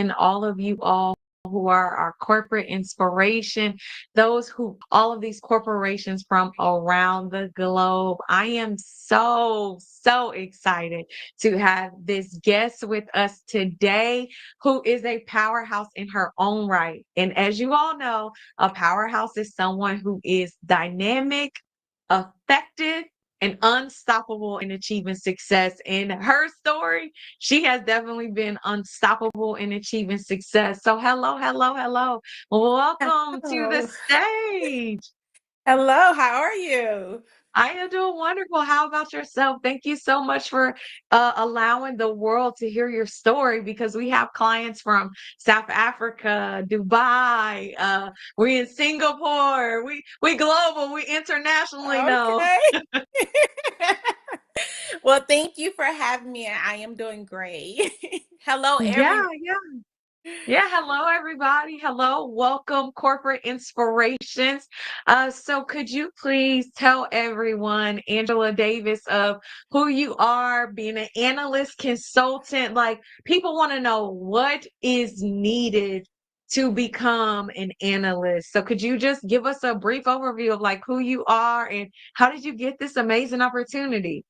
in all of you all who are our corporate inspiration, all of these corporations from around the globe. I am so excited to have this guest with us today who is a powerhouse in her own right. And as you all know, a powerhouse is someone who is dynamic, effective, and unstoppable in achieving success. In her story, she has definitely been unstoppable in achieving success. So hello. Welcome to the Hello. stage. Hello, how are you? I am doing wonderful. How about yourself? Thank you so much for allowing the world to hear your story because we have clients from South Africa, Dubai. We in Singapore. We global. We internationally know. Okay. Well, thank you for having me. I am doing great. Hello, Yeah, everyone. yeah. Yeah, hello everybody. Hello, welcome Corporate Inspirations. So could you please tell everyone, Angela Davis, of who you are, being an analyst consultant? Like people want to know what is needed to become an analyst. So could you just give us a brief overview of like who you are and how did you get this amazing opportunity?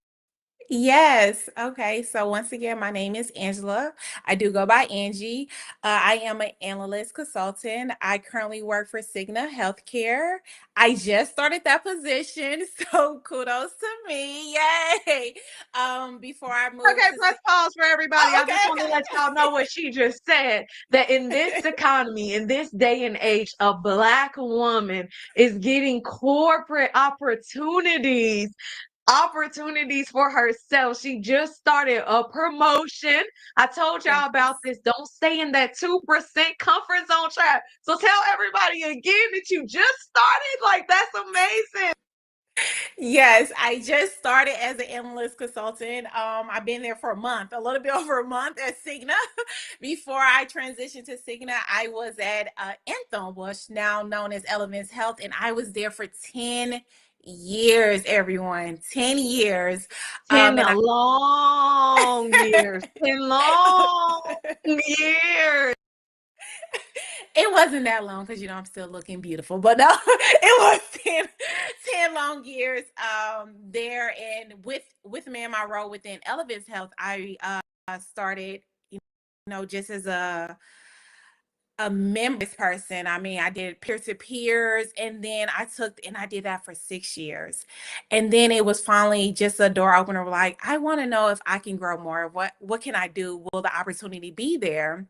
Yes. Okay. So once again, my name is Angela. I do go by Angie. I am an analyst consultant. I currently work for Cigna Healthcare. I just started that position, so kudos to me. Yay. Before I moved Okay, to press pause for everybody. Oh, I just okay, want to let y'all know what she just said, that in this economy, in this day and age, a Black woman is getting corporate opportunities for herself. She just started a promotion. I told okay. y'all about this. Don't stay in that 2% comfort zone trap. So tell everybody again that you just started. Like, that's amazing. Yes, I just started as an analyst consultant. I've been there for a month, a little bit over a month at Cigna. Before I transitioned to Cigna, I was at Anthem, which now known as Elements Health, and I was there for 10 years, everyone. 10 years. 10 And long years. 10 I long years. It wasn't that long because I'm still looking beautiful, but no, it was 10 long years there. And with me in my role within Elevance Health, I started, just as a members person. I mean, I did peer to peers, and then I did that for 6 years, and then it was finally just a door opener. Like, I want to know if I can grow more. What can I do? Will the opportunity be there?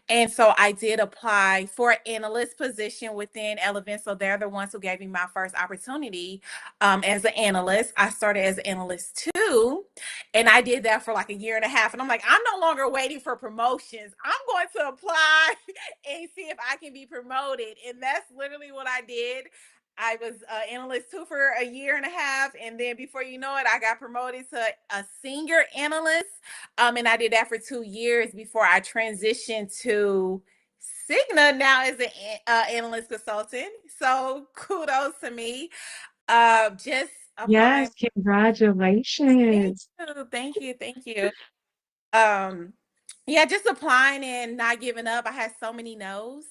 And so I did apply for an analyst position within Elevance. So they're the ones who gave me my first opportunity as an analyst. I started as an analyst too. And I did that for like a year and a half. And I'm like, I'm no longer waiting for promotions. I'm going to apply and see if I can be promoted. And that's literally what I did. I was analyst two for a year and a half. And then before you know it, I got promoted to a senior analyst. And I did that for 2 years before I transitioned to Cigna now as an analyst consultant. So kudos to me. Just applying. Yes, congratulations. Thank you. Um, yeah, just applying and not giving up. I had so many no's.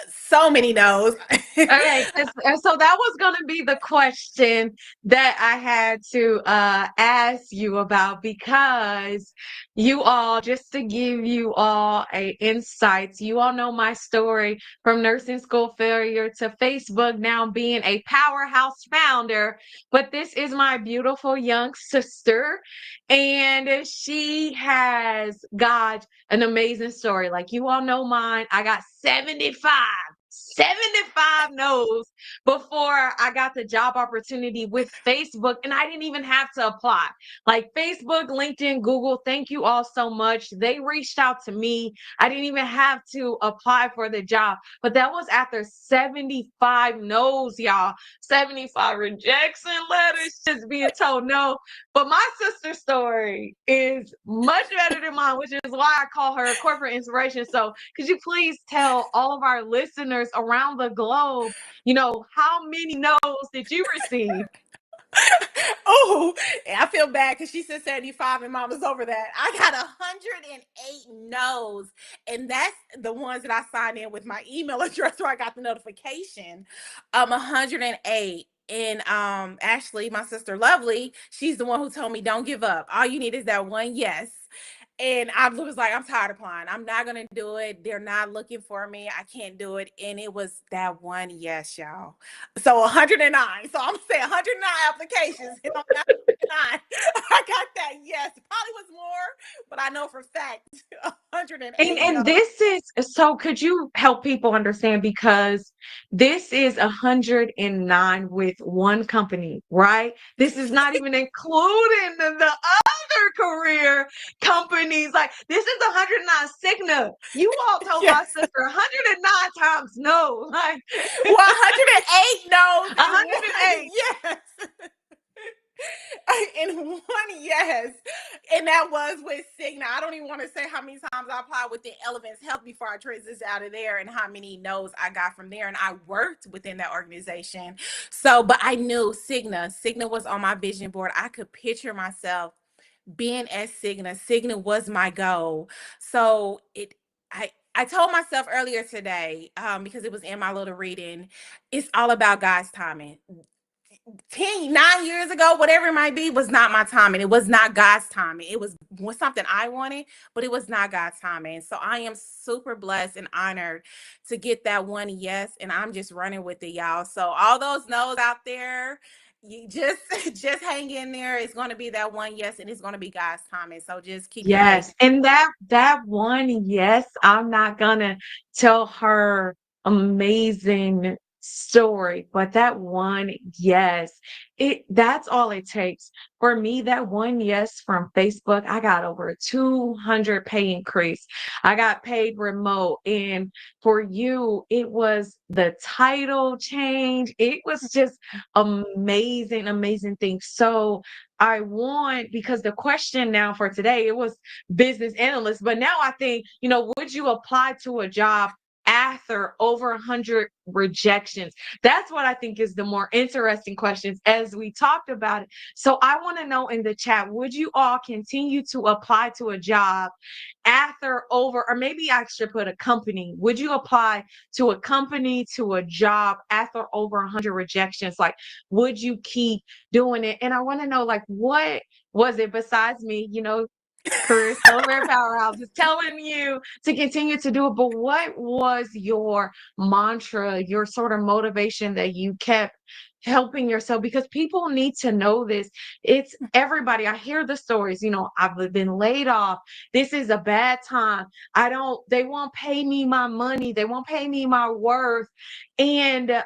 So many no's. Okay, so that was going to be the question that I had to ask you about because you all, just to give you all a insights, you all know my story from nursing school failure to Facebook now being a powerhouse founder. But this is my beautiful young sister, and she has got an amazing story. Like you all know mine. I got 75 no's before I got the job opportunity with Facebook, and I didn't even have to apply. Like Facebook, LinkedIn, Google, thank you all so much. They reached out to me. I didn't even have to apply for the job, but that was after 75 no's, y'all. 75 rejection letters just being told no. But my sister's story is much better than mine, which is why I call her a corporate inspiration. So could you please tell all of our listeners around the globe, how many no's did you receive? Oh, I feel bad because she said 75 and mama's over that. I got 108 no's. And that's the ones that I signed in with my email address where I got the notification. 108. And Ashley, my sister Lovely, she's the one who told me don't give up. All you need is that one yes. And I was like, I'm tired of applying. I'm not gonna do it. They're not looking for me. I can't do it. And it was that one yes, y'all. So 109. So I'm saying 109 applications. And on that 109, I got that yes. It probably was more, but I know for fact And 108 and no. this is so could you help people understand because this is 109 with one company, right? This is not even including the other career companies. Like this is 109 Cigna. You all told my Yes. sister 109 times no. Like 108 no's and one 108. yes. And one yes. And that was with Cigna. I don't even want to say how many times I applied within Elevance Health before I transitioned out of there and how many no's I got from there. And I worked within that organization. So, but I knew Cigna was on my vision board. I could picture myself being at Cigna. Cigna was my goal. So I told myself earlier today, because it was in my little reading, it's all about God's timing. 9 years ago, whatever it might be, was not my timing. It was not God's timing. It was something I wanted, but it was not God's timing. So I am super blessed and honored to get that one yes, and I'm just running with it, y'all. So all those no's out there, you just just hang in there. It's going to be that one yes, and it's going to be God's timing. So just keep the faith. Yes, and that one, yes, I'm not gonna tell her amazing story, but that one, yes, that's all it takes. For me, that one yes from Facebook, I got over a 200 pay increase. I got paid remote, and for you, it was the title change. It was just amazing, amazing thing. So I want because the question now for today, it was business analyst, but now I think, would you apply to a job after over 100 rejections? That's what I think is the more interesting questions as we talked about it. So I want to know in the chat, would you all continue to apply to a job after over, or maybe I should put a company, would you apply to a company, to a job after over 100 rejections? Like, would you keep doing it? And I want to know, like, what was it besides me, Career Accelerator Powerhouse is telling you to continue to do it, but what was your mantra, your sort of motivation that you kept helping yourself? Because people need to know this. It's everybody. I hear the stories, I've been laid off. This is a bad time. They won't pay me my money. They won't pay me my worth. And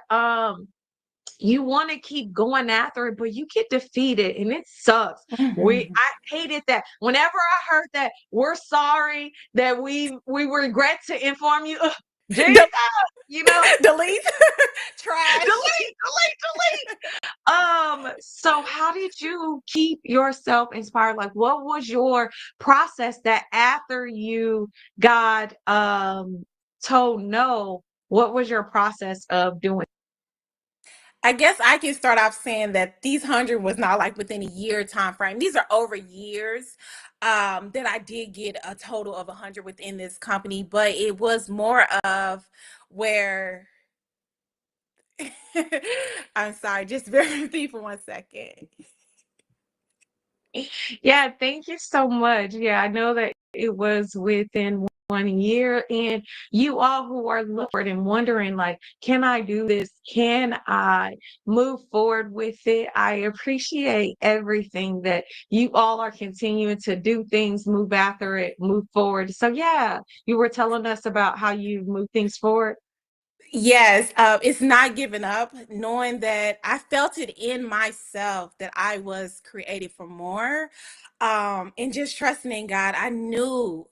you want to keep going after it, but you get defeated and it sucks. Mhm. I hated that. Whenever I heard that, we're sorry that we regret to inform you. Jesus, De- you know, delete, trash. delete. So how did you keep yourself inspired? Like, what was your process that after you got told no, what was your process of doing? I guess I can start off saying that these 100 was not like within a year time frame. These are over years, that I did get a total of 100 within this company, but it was more of where I'm sorry, just bear with me for 1 second. Yeah, thank you so much. Yeah, I know that it was within 1 year, and you all who are looking forward and wondering, like, can I do this? Can I move forward with it? I appreciate everything that you all are continuing to do things, move after it, move forward. So yeah, you were telling us about how you move things forward. Yes, it's not giving up, knowing that I felt it in myself that I was created for more, and just trusting in God. I knew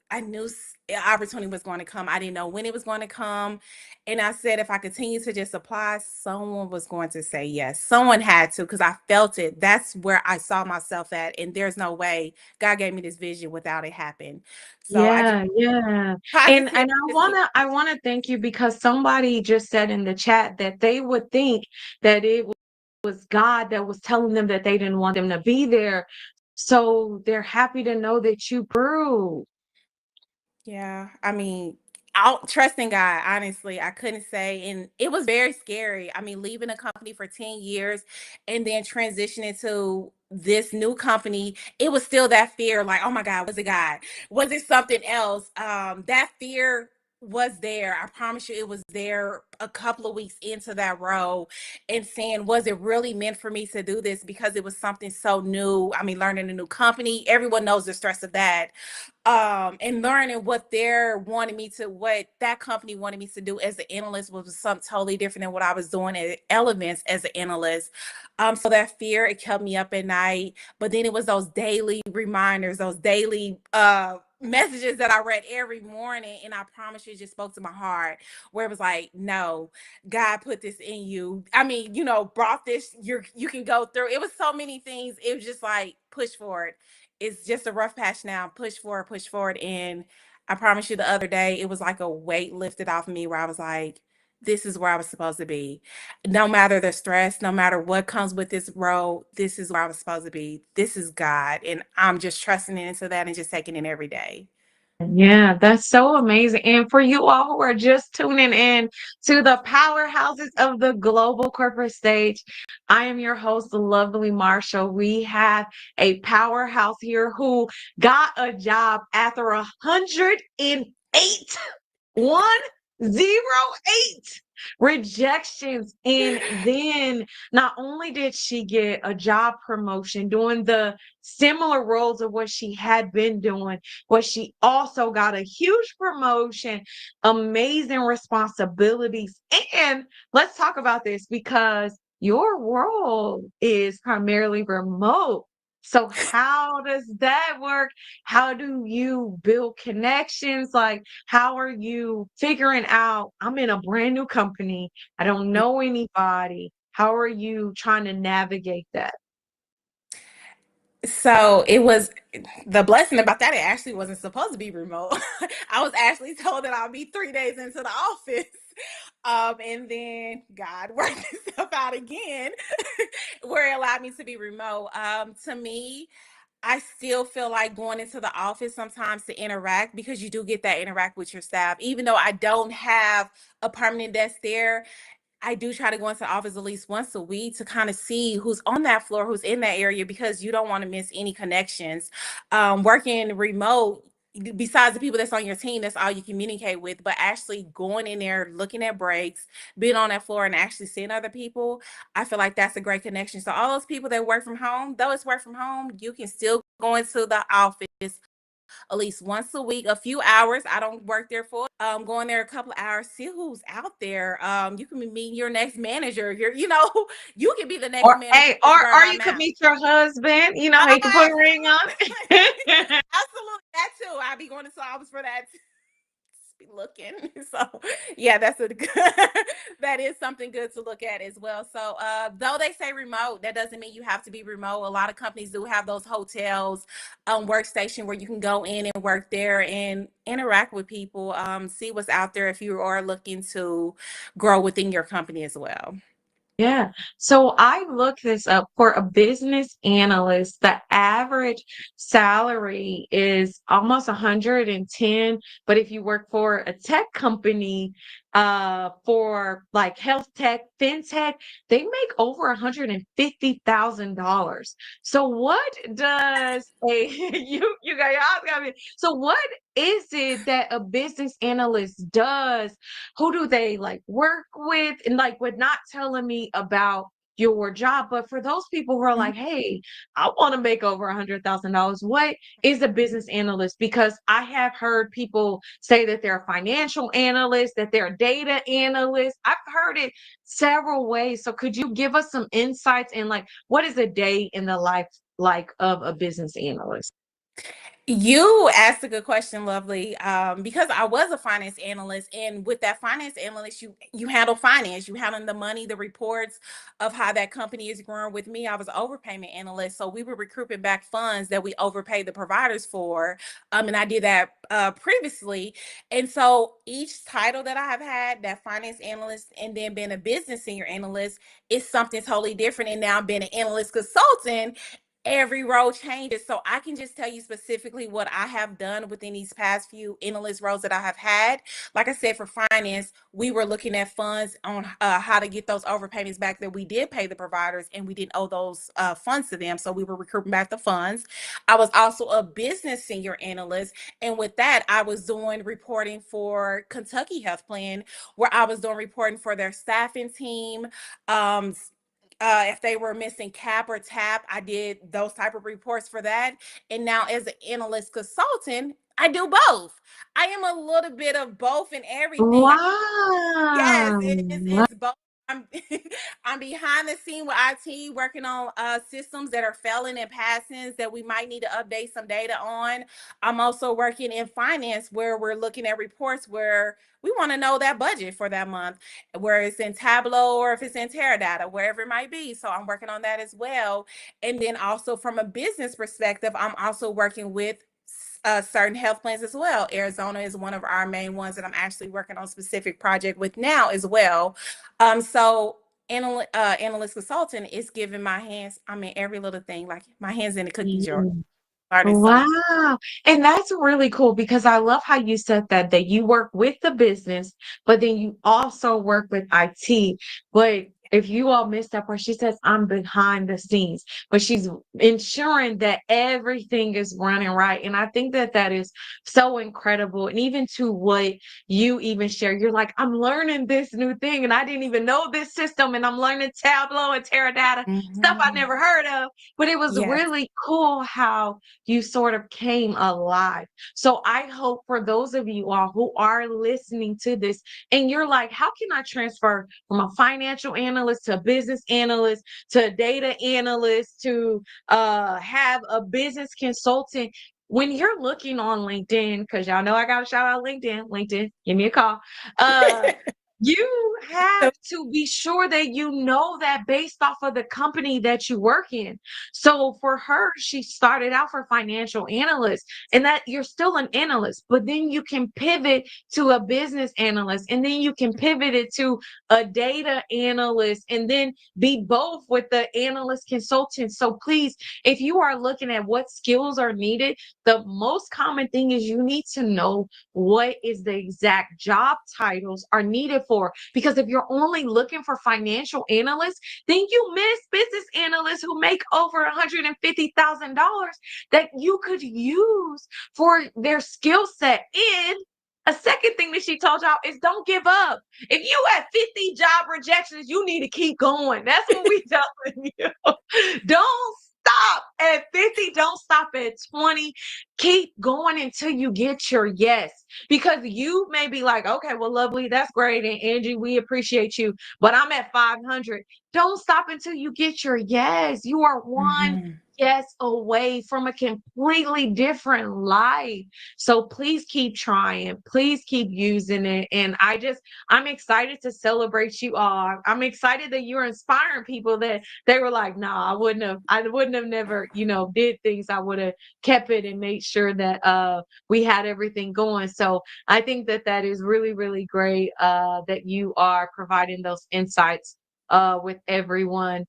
opportunity was going to come. I didn't know when it was going to come, and I said if I continue to just apply, someone was going to say yes. Someone had to because I felt it. That's where I saw myself at, and there's no way God gave me this vision without it happen. So I just Yeah, yeah. And positive, I just keep. wanna I wanna thank you because somebody just said in the chat that they would think that it was God that was telling them that they didn't want them to be there. So they're happy to know that you grew. Yeah, I mean, out trusting God, honestly, I couldn't say. And it was very scary. I mean, leaving a company for 10 years and then transitioning to this new company, it was still that fear like, oh my God, was it God? Was it something else? That fear was there. I promise you, it was there a couple of weeks into that role and saying, was it really meant for me to do this? Because it was something so new. I mean, learning a new company, everyone knows the stress of that, and learning what they're wanting me to, what that company wanted me to do as an analyst was something totally different than what I was doing at Elements as an analyst. So that fear, it kept me up at night. But then it was those daily reminders, those daily messages that I read every morning, and I promise you, it just spoke to my heart, where it was like, no, God put this in you. I mean, brought this, you can go through. It was so many things. It was just like, push forward. It's just a rough patch now. Push forward, push forward. And I promise you, the other day, it was like a weight lifted off of me, where I was like, this is where I was supposed to be. No matter the stress, no matter what comes with this role, this is where I was supposed to be. This is God. And I'm just trusting into that and just taking it every day. Yeah, that's so amazing. And for you all who are just tuning in to the powerhouses of the global corporate stage, I am your host, the lovely Marshall. We have a powerhouse here who got a job after 108 108 rejections. And then not only did she get a job promotion doing the similar roles of what she had been doing, but she also got a huge promotion, amazing responsibilities. And let's talk about this because your role is primarily remote. So how does that work? How do you build connections? Like, how are you figuring out, I'm in a brand new company, I don't know anybody. How are you trying to navigate that? So it was the blessing about that. It actually wasn't supposed to be remote. I was actually told that I'll be 3 days into the office. And then God worked himself out again, where it allowed me to be remote. To me, I still feel like going into the office sometimes to interact, because you do get that interact with your staff. Even though I don't have a permanent desk there, I do try to go into the office at least once a week to kind of see who's on that floor, who's in that area, because you don't want to miss any connections. Working remote, besides the people that's on your team, that's all you communicate with. But actually going in there, looking at breaks, being on that floor, and actually seeing other people, I feel like that's a great connection. So all those people that work from home, though it's work from home, you can still go into the office at least once a week, a few hours. I don't work there full. Going there a couple of hours, see who's out there. You can be meeting your next manager. You can be the next Or manager hey, wherever or you I'm could at. meet your husband, he could put Ah, a ring on it. absolutely, that too. I'll be going to office for that. Be looking. So yeah, that's a good that is something good to look at as well. So though they say remote, that doesn't mean you have to be remote. A lot of companies do have those hotels, workstation, where you can go in and work there and interact with people, see what's out there if you are looking to grow within your company as well. Yeah. So I looked this up for a business analyst. The average salary is almost 110. But if you work for a tech company, for like health tech, fintech, they make over $150,000. So what does a you got me. So what is it that a business analyst does? Who do they like work with? And like, with not telling me about your job, but for those people who are like, hey, I want to make over $100,000, what is a business analyst? Because I have heard people say that they're a financial analyst, that they're a data analyst. I've heard it several ways. So could you give us some insights in like, what is a day in the life like of a business analyst? You asked a good question, Lovely. Because I was a finance analyst, and with that finance analyst, you handle finance, you handle the money, the reports of how that company is growing. With me, I was an overpayment analyst, so we were recouping back funds that we overpaid the providers for. And I did that previously, and so each title that I have had, that finance analyst, and then being a business senior analyst, is something totally different. And now being an analyst consultant, every role changes. So I can just tell you specifically what I have done within these past few analyst roles that I have had. Like I said, for finance, we were looking at funds on how to get those overpayments back that we did pay the providers and we didn't owe those funds to them. So we were recouping back the funds. I was also a business senior analyst. And with that, I was doing reporting for Kentucky Health Plan, where I was doing reporting for their staffing team, um, if they were missing cap or tap, I did those type of reports for that. And now as an analyst consultant, I do both. I am a little bit of both and everything. Yes, Wow. it's both. I'm I'm behind the scene with IT working on systems that are failing and passings that we might need to update some data on. I'm also working in finance where we're looking at reports where we want to know that budget for that month, where it's in Tableau or if it's in Teradata, wherever it might be. So I'm working on that as well. And then also from a business perspective, I'm also working with certain health plans as well. Arizona is one of our main ones that I'm actually working on a specific project with now as well. So analyst consultant is giving my hands, I mean, every little thing, like my hands in the cookie jar, learning so much. Wow. And that's really cool because I love how you said that you work with the business, but then you also work with IT. But if you all missed that part, she says, I'm behind the scenes, but she's ensuring that everything is running right. And I think that that is so incredible. And even to what you even share, you're like, I'm learning this new thing and I didn't even know this system. And I'm learning Tableau and Teradata, stuff I Mhm. never heard of. But it was Yes. really cool how you sort of came alive. So I hope for those of you all who are listening to this and you're like, how can I transfer from a financial analyst to a business analyst to a data analyst to have a business consultant? When you're looking on LinkedIn, because y'all know I got to shout out LinkedIn, LinkedIn, give me a call. Uh, you have to be sure that you know that based off of the company that you work in. So for her, she started out for financial analyst, and that you're still an analyst, but then you can pivot to a business analyst, and then you can pivot it to a data analyst, and then be both with the analyst consultant. So please, if you are looking at what skills are needed, the most common thing is you need to know what is the exact job titles are needed for. Because if you're only looking for financial analysts, then you miss business analysts who make over $150,000 that you could use for their skill set. And a second thing that she told y'all is don't give up. If you have 50 job rejections, you need to keep going. That's what we telling you. Don't stop at 50. Don't stop at 20. Keep going until you get your yes. Because you may be like, okay, well, Lovely, that's great. And Angie, we appreciate you, but I'm at 500. Don't stop until you get your yes. You are one Mhm. yes away from a completely different life. So please keep trying. Please keep using it. And I'm excited to celebrate you all. I'm excited that you're inspiring people that they were like, nah, I wouldn't have never, did things. I would have kept it and made sure that we had everything going. So I think that that is really, really great that you are providing those insights with everyone.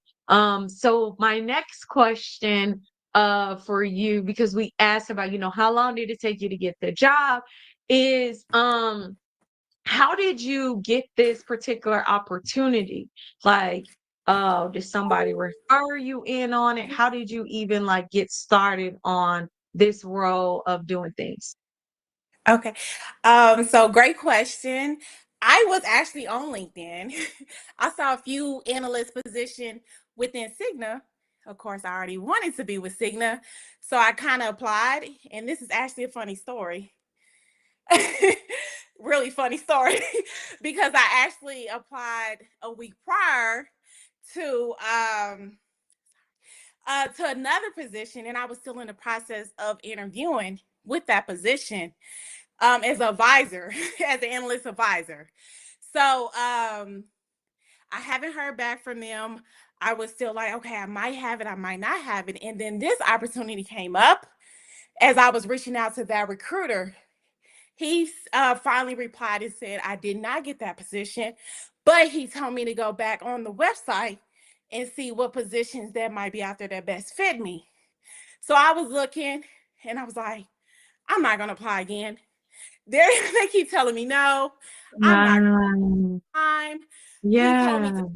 So my next question for you, because we asked about, how long did it take you to get the job, is how did you get this particular opportunity? Like, did somebody refer you in on it? How did you even like get started on this role of doing things? Okay. So great question. I was actually on LinkedIn. I saw a few analyst position within Cigna. Of course, I already wanted to be with Cigna. So I kind of applied. And this is actually a funny story. Really funny story. Because I actually applied a week prior to to another position, and I was still in the process of interviewing with that position as an advisor, as an analyst advisor. So I haven't heard back from them. I was still like, okay, I might have it, I might not have it. And then this opportunity came up as I was reaching out to that recruiter. He finally replied and said, I did not get that position, but he told me to go back on the website and see what positions that might be out there that best fit me. So I was looking and I was like, I'm not going to apply again. They keep telling me no, I'm not Wow. time. He told me to Yeah.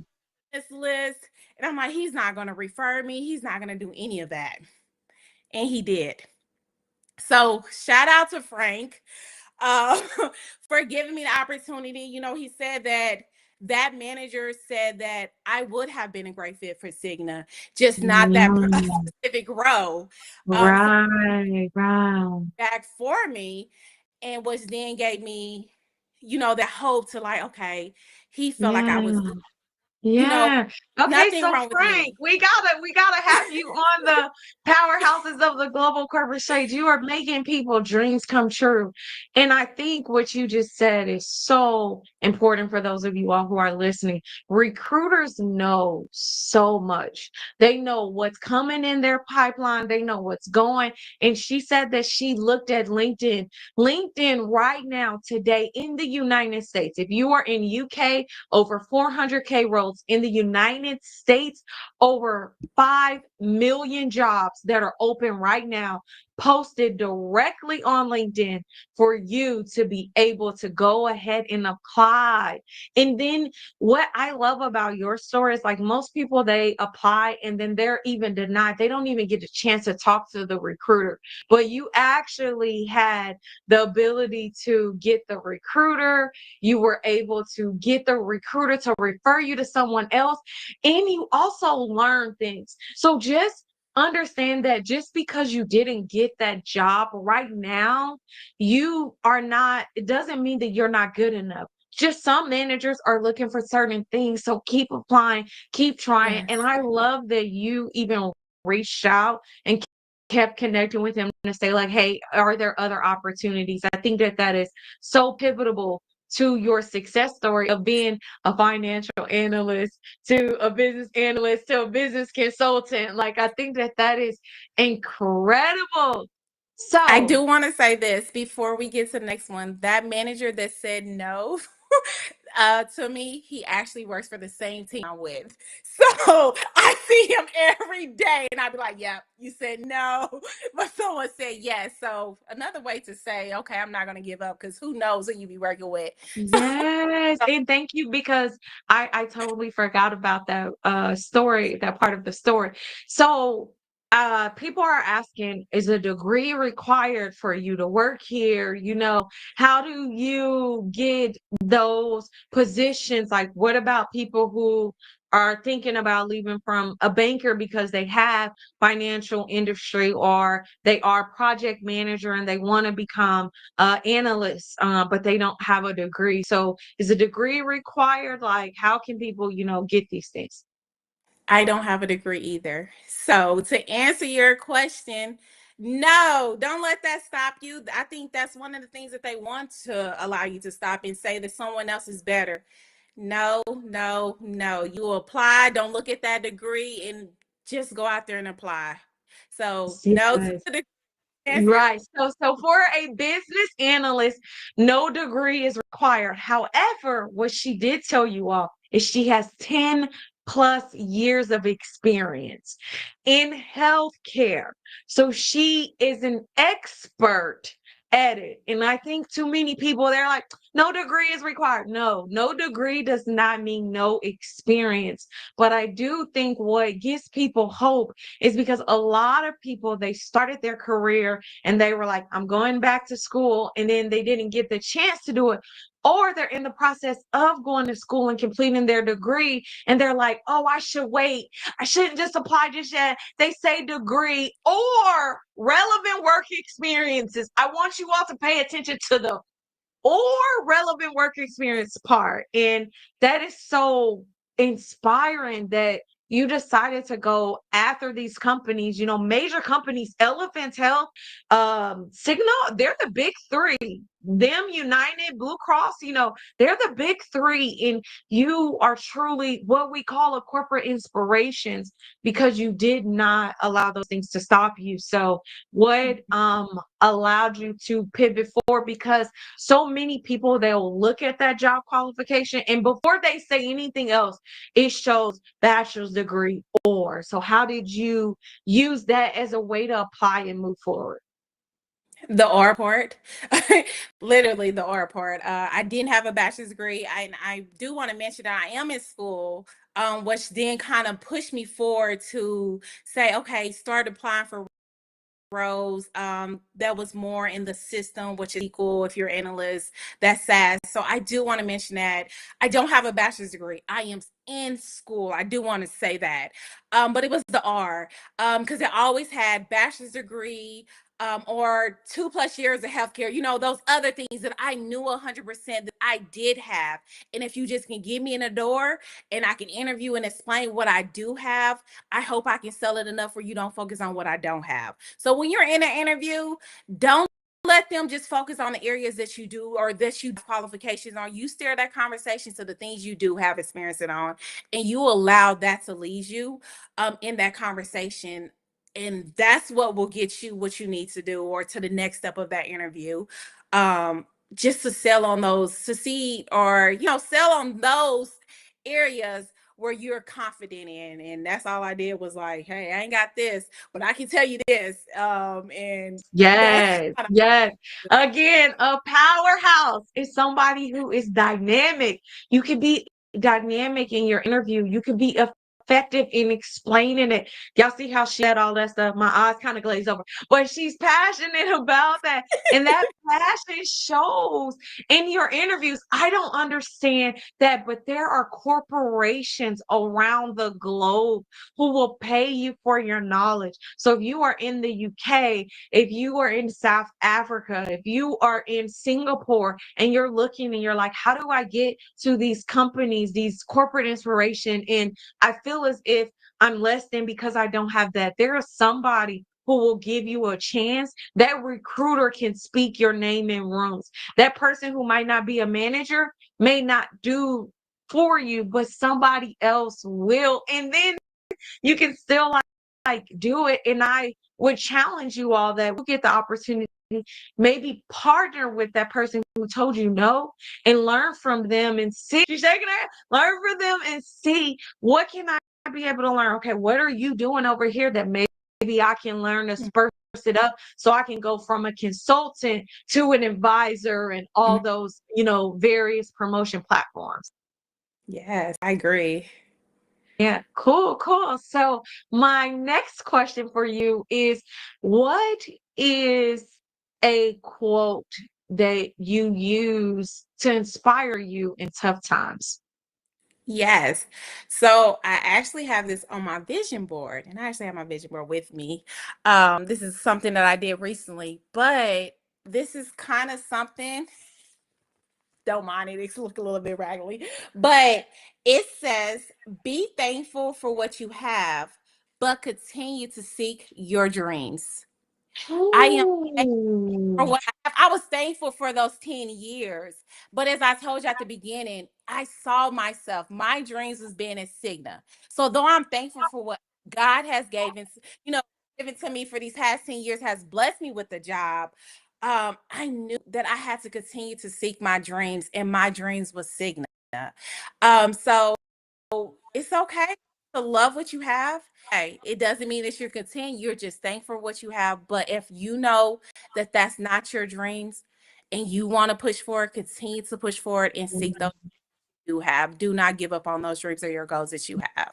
this list. And I'm like, he's not going to refer me. He's not going to do any of that. And he did. So shout out to Frank uh, for giving me the opportunity. You know, he said that that manager said that I would have been a great fit for Cigna, just not that Yeah. specific role. So Right. Right. back for me, and which then gave me, you know, that hope to like, okay, he felt like I was Yeah. good. You know, Yeah. Okay, nothing so wrong with Frank, me. we gotta have you on the powerhouses of the global corporate stage. You are making people dreams come true. And I think what you just said is so important for those of you all who are listening. Recruiters know so much. They know what's coming in their pipeline, they know what's going. And she said that she looked at LinkedIn. LinkedIn right now, today in the United States, if you are in UK, over 400K roles in the United States, over 5 million jobs that are open right now, posted directly on LinkedIn for you to be able to go ahead and apply. And then what I love about your story is like most people, they apply and then they're even denied. They don't even get a chance to talk to the recruiter. But you actually had the ability to get the recruiter, you were able to get the recruiter to refer you to someone else, and you also learn things. So just understand that just because you didn't get that job right now, you are not, it doesn't mean that you're not good enough. Just some managers are looking for certain things. So keep applying, keep trying. And Yes. I love that you even reached out and kept connecting with him to say, like, hey, are there other opportunities? I think that that is so pivotal to your success story of being a financial analyst to a business analyst to a business consultant. Like, I think that that is incredible. I So, do want to say this before we get to the next one. That manager that said no to me, he actually works for the same team I'm with. So I see him every day and I'd be like, yep, you said no, but someone said yes. So another way to say, okay, I'm not going to give up because who knows who you be working with. yes, and thank you because I totally forgot about that story, that part of the story. So people are asking, is a degree required for you to work here? You know, how do you get those positions? Like, what about people who are thinking about leaving from a banker because they have financial industry, or they are project manager and they want to become analysts, but they don't have a degree. So is a degree required? Like, how can people, get these things? I don't have a degree either. So, to answer your question, no, don't let that stop you. I think that's one of the things that they want to allow you to stop and say that someone else is better. No, no, no. You apply, don't look at that degree and just go out there and apply. So, no to Yes. the answer your Right. So for a business analyst, no degree is required. However, what she did tell you all is she has 10 plus years of experience in healthcare. So she is an expert at it. And I think too many people, they're like, no degree is required. No, no degree does not mean no experience. But I do think what gives people hope is because a lot of people, they started their career and they were like, I'm going back to school, and then they didn't get the chance to do it. Or they're in the process of going to school and completing their degree, and they're like, oh, I should wait. I shouldn't just apply just yet. They say degree or relevant work experiences. I want you all to pay attention to the or relevant work experience part. And that is so inspiring that you decided to go after these companies, major companies, Elephant Health, Cigna, they're the big three. Them, United, Blue Cross, they're the big three. And you are truly what we call a corporate inspirations because you did not allow those things to stop you. So what allowed you to pivot forward? Because so many people, they'll look at that job qualification and before they say anything else, it shows bachelor's degree or. So how did you use that as a way to apply and move forward? The R part, literally the R part. I didn't have a bachelor's degree. I do want to mention that I am in school, which then kind of pushed me forward to say, okay, start applying for roles that was more in the system, which is equal if you're analyst, that's SAS. So I do want to mention that I don't have a bachelor's degree. I am in school. I do want to say that. But it was the R because I always had bachelor's degree or 2+ years of healthcare, those other things that I knew 100% that I did have. And if you just can get me in the door and I can interview and explain what I do have, I hope I can sell it enough where you don't focus on what I don't have. So when you're in an interview, don't let them just focus on the areas that you do or that you qualifications on. You steer that conversation to the things you do have experience in on, and you allow that to lead you in that conversation. And that's what will get you what you need to do or to the next step of that interview. Um, just to sell on those, succeed, or sell on those areas where you're confident in. And that's all I did was like, hey, I ain't got this, but I can tell you this. And that's Yes, kind yes. Again, a powerhouse is somebody who is dynamic. You can be dynamic in your interview. You can be effective in explaining it. Y'all see how she had all that stuff? My eyes kind of glaze over, but she's passionate about that. And that passion shows in your interviews. I don't understand that, but there are corporations around the globe who will pay you for your knowledge. So if you are in the UK, if you are in South Africa, if you are in Singapore and you're looking and you're like, how do I get to these companies, these corporate inspiration? And I feel as if I'm less than because I don't have that. There is somebody who will give you a chance. That recruiter can speak your name in rooms. That person who might not be a manager may not do for you, but somebody else will. And then you can still like do it. And I would challenge you all that we get the opportunity, maybe partner with that person who told you no and learn from them and see. She's shaking her head. Learn from them and see what can I be able to learn. Okay, what are you doing over here that maybe I can learn to spruce it up so I can go from a consultant to an advisor and all those, various promotion platforms. yes, I agree. Yeah, cool, cool. So my next question for you is, what is a quote that you use to inspire you in tough times? Yes. So I actually have this on my vision board, and I actually have my vision board with me. This is something that I did recently, but this is kind of something, don't mind it, it's look a little bit raggedy, but it says, be thankful for what you have, but continue to seek your dreams. I am for Ooh. what I have. I was thankful for those 10 years. But as I told you at the beginning, I saw myself, my dreams was being at Cigna. So though I'm thankful for what God has you know, given to me for these past 10 years, has blessed me with the job. I knew that I had to continue to seek my dreams, and my dreams was Cigna. So it's okay to love what you have. Hey, it doesn't mean that you're content. You're just thankful for what you have. But if you know that that's not your dreams and you want to push forward, continue to push forward and seek those you have. Do not give up on those dreams or your goals that you have.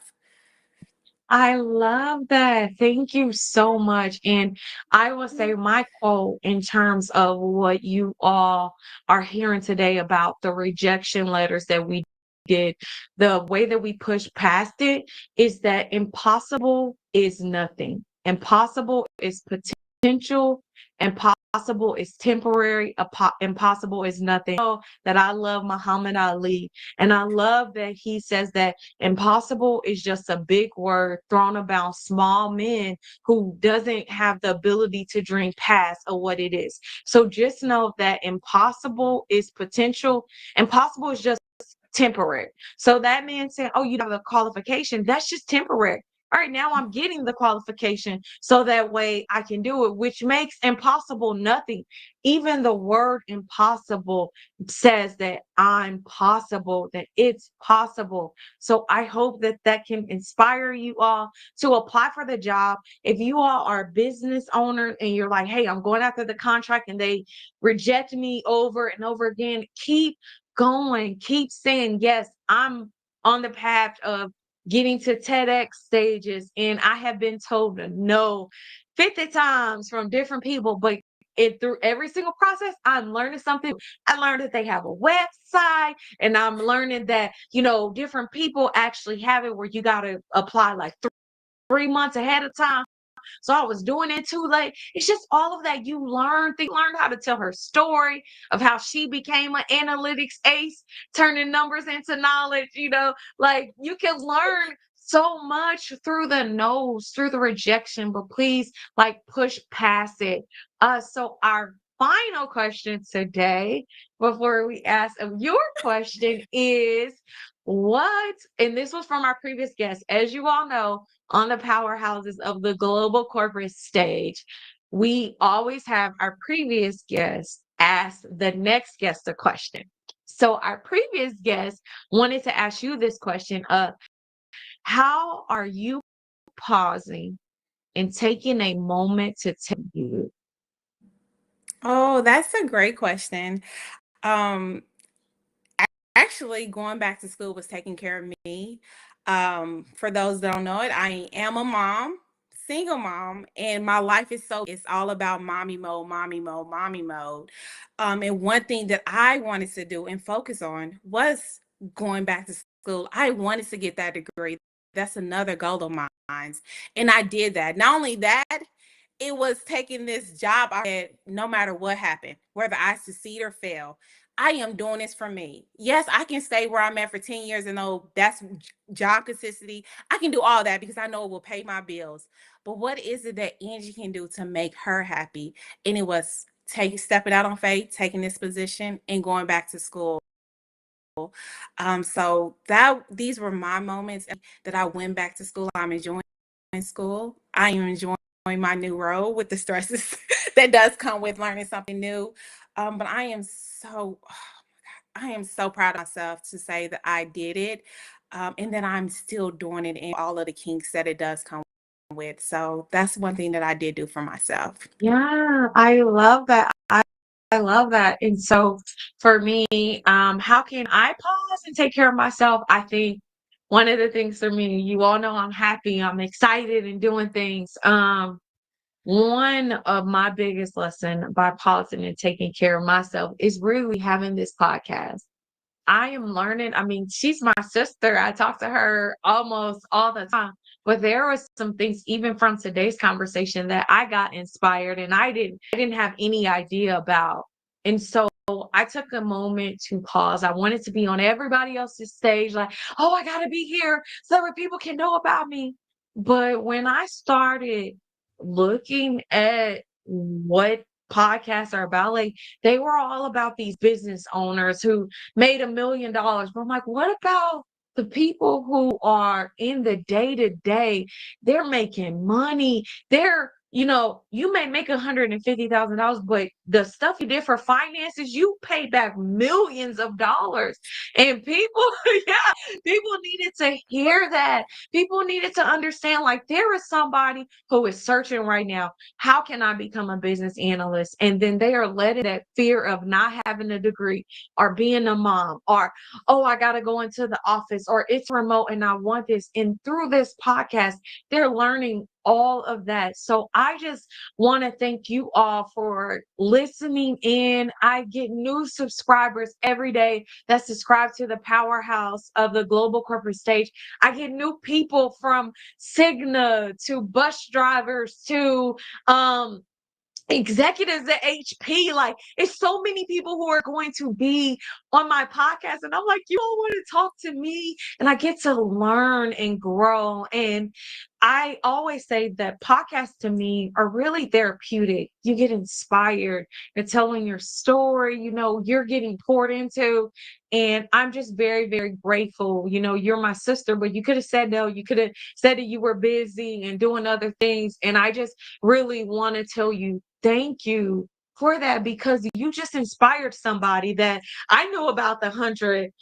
I love that. Thank you so much. And I will say my quote in terms of what you all are hearing today about the rejection letters that we did, the way that we push past it is that impossible is nothing. Impossible is potential. Impossible impossible is temporary, impossible is nothing. That I love Muhammad Ali, and I love that he says that impossible is just a big word thrown about small men who doesn't have the ability to dream past of what it is. So just know that impossible is potential. Impossible is just temporary. So that man said, "Oh, you don't have the qualification." That's just temporary. All right, now I'm getting the qualification so that way I can do it, which makes impossible nothing. Even the word impossible says that I'm possible, that it's possible. So I hope that that can inspire you all to apply for the job. If you all are business owners and you're like, hey, I'm going after the contract and they reject me over and over again, keep going, keep saying, yes, I'm on the path of getting to TEDx stages, and I have been told no 50 times from different people, but through every single process, I'm learning something. I learned that they have a website, and I'm learning that, different people actually have it where you got to apply like 3 months ahead of time. So I was doing it too late. It's just all of that you learn. Learned how to tell her story of how she became an analytics ace, turning numbers into knowledge. Like you can learn so much through the no's, through the rejection, but please like push past it. So our final question today, before we ask of your question, is and this was from our previous guest, as you all know, on the powerhouses of the global corporate stage, we always have our previous guest ask the next guest a question. So our previous guest wanted to ask you this question of how are you pausing and taking a moment to tell you? Oh, that's a great question. Um, Actually, going back to school was taking care of me. For those that don't know it, I am a mom, single mom, and my life is it's all about mommy mode, mommy mode, mommy mode. And one thing that I wanted to do and focus on was going back to school. I wanted to get that degree. That's another goal of mine. And I did that. Not only that, it was taking this job I had no matter what happened, whether I succeed or fail. I am doing this for me. Yes, I can stay where I'm at for 10 years and know that's job consistency. I can do all that because I know it will pay my bills. But what is it that Angie can do to make her happy? And it was stepping out on faith, taking this position and going back to school. So these were my moments that I went back to school. I'm enjoying school. I am enjoying my new role with the stresses that does come with learning something new. But I am so proud of myself to say that I did it, and that I'm still doing it and all of the kinks that it does come with. So that's one thing that I did do for myself. Yeah, I love that. I love that. And so for me, how can I pause and take care of myself? I think one of the things for me, you all know I'm happy, I'm excited and doing things. One of my biggest lesson by pausing and taking care of myself is really having this podcast. I am learning. I mean, she's my sister. I talk to her almost all the time. But there were some things, even from today's conversation, that I got inspired and I didn't have any idea about. And so I took a moment to pause. I wanted to be on everybody else's stage, like, oh, I gotta be here so that people can know about me. But when I started looking at what podcasts are about, like they were all about these business owners who made $1 million. But I'm like, what about the people who are in the day to day? They're making money. You may make $150,000, but the stuff you did for finances, you paid back millions of dollars. And people, yeah, people needed to hear that. People needed to understand, like, there is somebody who is searching right now. How can I become a business analyst? And then they are letting that fear of not having a degree or being a mom or, oh, I got to go into the office or it's remote and I want this. And through this podcast, they're learning all of that. So I just want to thank you all for listening in. I get new subscribers every day that subscribe to the powerhouse of the global corporate stage. I get new people from Cigna to bus drivers to executives at HP. Like, it's so many people who are going to be on my podcast. And I'm like, you all want to talk to me? And I get to learn and grow. And I always say that podcasts to me are really therapeutic. You get inspired. You're telling your story, you're getting poured into. And I'm just very, very grateful. You're my sister, but you could have said no. You could have said that you were busy and doing other things. And I just really want to tell you thank you for that, because you just inspired somebody that I knew about the 100,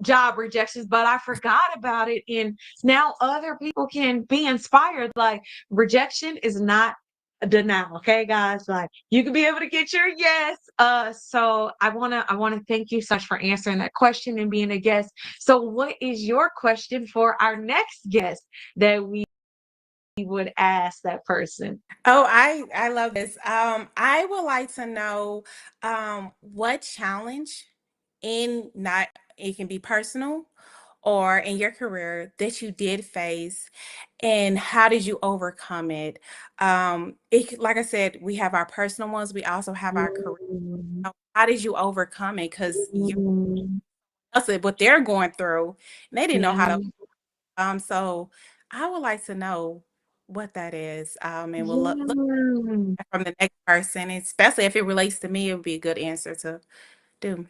job rejections, but I forgot about it. And now other people can be inspired. Like, rejection is not a denial. Okay, guys, like, you can be able to get your yes. So I want to thank you so much for answering that question and being a guest. So what is your question for our next guest that we would ask that person? Oh, I love this. I would like to know what challenge in not it can be personal or in your career that you did face, and how did you overcome it? Like I said, we have our personal ones. We also have our career. Mm, How did you overcome it? Because you mm, said what they're going through, and they didn't know how yeah. to. So I would like to know what that is. And we'll look Yeah. from the next person, especially if it relates to me, it would be a good answer to do.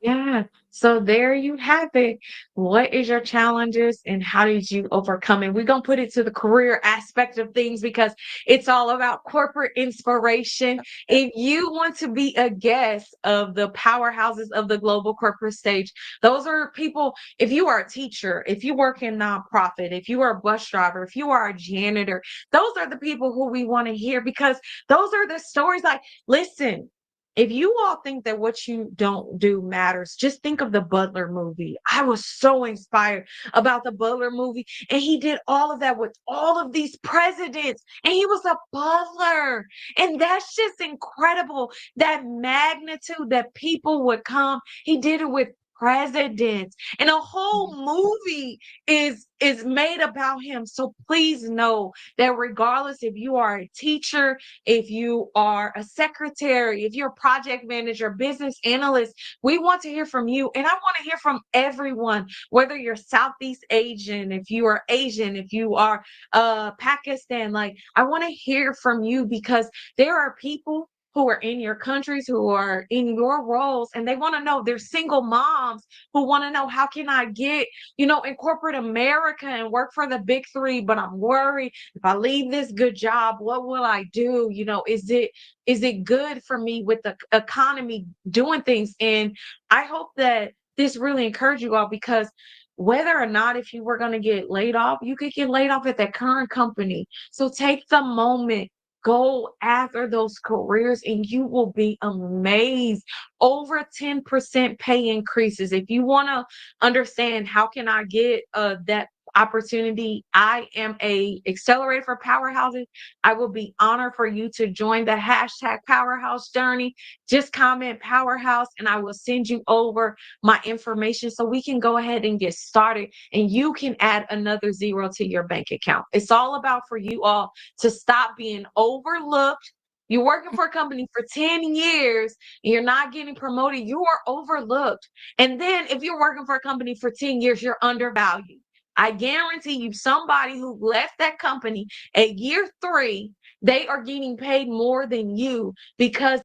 Yeah. So there you have it. What is your challenges and how did you overcome it? We're going to put it to the career aspect of things because it's all about corporate inspiration. If you want to be a guest of the powerhouses of the global corporate stage, those are people. If you are a teacher, if you work in nonprofit, if you are a bus driver, if you are a janitor, those are the people who we want to hear, because those are the stories. Like, listen, if you all think that what you don't do matters, just think of the Butler movie. I was so inspired about the Butler movie. And he did all of that with all of these presidents. And he was a butler. And that's just incredible. That magnitude that people would come. He did it with presidents. And a whole movie is made about him. So please know that regardless if you are a teacher, if you are a secretary, if you're a project manager, business analyst, we want to hear from you. And I want to hear from everyone, whether you're Southeast Asian, if you are Asian, if you are Pakistan, like, I want to hear from you, because there are people who are in your countries, who are in your roles, and they want to know, they're single moms who want to know, how can I get, in corporate America and work for the big three, but I'm worried, if I leave this good job, what will I do? Is it good for me with the economy doing things? And I hope that this really encouraged you all, because whether or not, if you were going to get laid off, you could get laid off at that current company. So take the moment, go after those careers, and you will be amazed. Over 10% pay increases. If you want to understand, how can I get that opportunity, I am a accelerator for Powerhouses. I will be honored for you to join the hashtag Powerhouse journey. Just comment Powerhouse and I will send you over my information so we can go ahead and get started, and you can add another zero to your bank account. It's all about for you all to stop being overlooked. You're working for a company for 10 years and you're not getting promoted, you are overlooked. And then if you're working for a company for 10 years, you're undervalued. I guarantee you, somebody who left that company at year 3, they are getting paid more than you, because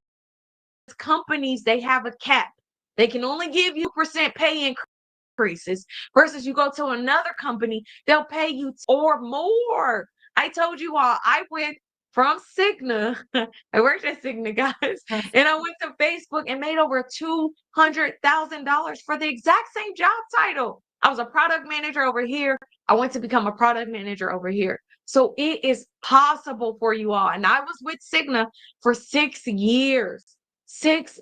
companies, they have a cap. They can only give you percent pay increases, versus you go to another company, they'll pay you or more. I told you all, I went from Cigna, I worked at Cigna, guys, and I went to Facebook and made over $200,000 for the exact same job title. I was a product manager over here. I went to become a product manager over here. So it is possible for you all. And I was with Cigna for 6 years, 6+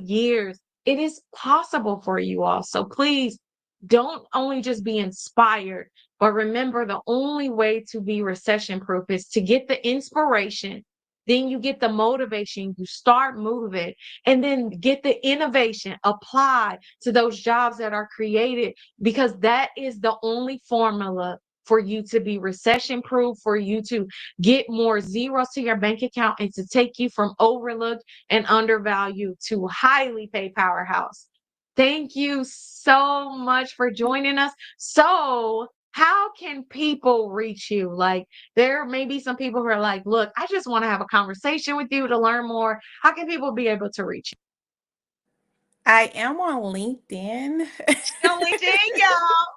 years. It is possible for you all. So please don't only just be inspired, but remember, the only way to be recession proof is to get the inspiration. Then you get the motivation, you start moving, and then get the innovation, apply to those jobs that are created, because that is the only formula for you to be recession proof, for you to get more zeros to your bank account, and to take you from overlooked and undervalued to highly paid powerhouse. Thank you so much for joining us. So, how can people reach you? Like, there may be some people who are like, look, I just want to have a conversation with you to learn more. How can people be able to reach you? I am on LinkedIn. On LinkedIn, y'all.